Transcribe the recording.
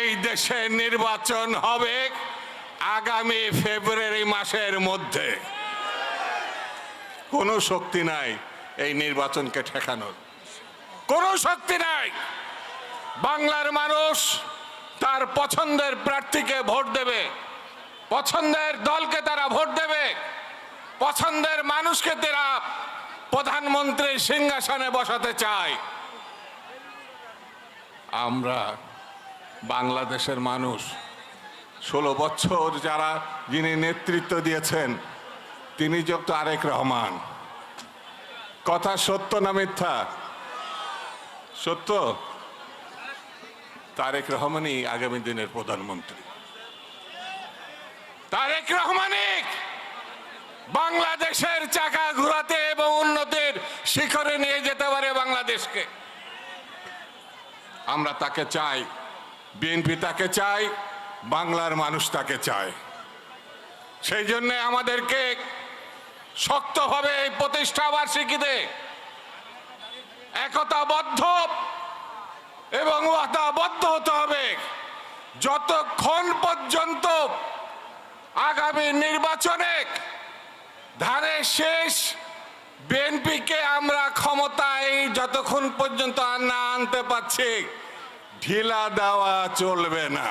এই দেশে নির্বাচন হবে আগামী ফেব্রুয়ারি মাসের মধ্যে। কোনো শক্তি নাই এই নির্বাচনকে ঠেকানোর, কোনো শক্তি নাই। বাংলার মানুষ তার পছন্দের প্রার্থীকে ভোট দেবে, পছন্দের দলকে তারা ভোট দেবে, পছন্দের মানুষকে তারা প্রধানমন্ত্রীর সিংহাসনে বসাতে চায়। আমরা বাংলাদেশের মানুষ 16 বছর যিনি নেতৃত্ব দিয়েছেন তিনি যত তারেক রহমান। কথা সত্য না মিথ্যা? সত্য। তারেক রহমানই আগামী দিনের প্রধানমন্ত্রী। তারেক রহমানই বাংলাদেশের চাকা ঘোরাতে এবং উন্নতির শিখরে নিয়ে যেতে পারে বাংলাদেশকে। আমরা তাকে চাই, বিএনপি তাকে চাই, বাংলার মানুষ তাকে চায়। সেই জন্য আমাদেরকে শক্তভাবে এই প্রতিষ্ঠা বার্ষিকীতে একতাবদ্ধ এবং ওয়াদাবদ্ধ হতে হবে। যতক্ষণ পর্যন্ত আগামী নির্বাচনে ধারে শেষ বিএনপিকে আমরা ক্ষমতায় যতক্ষণ পর্যন্ত না আনতে পারছি, ঢিলা দেওয়া চলবে না।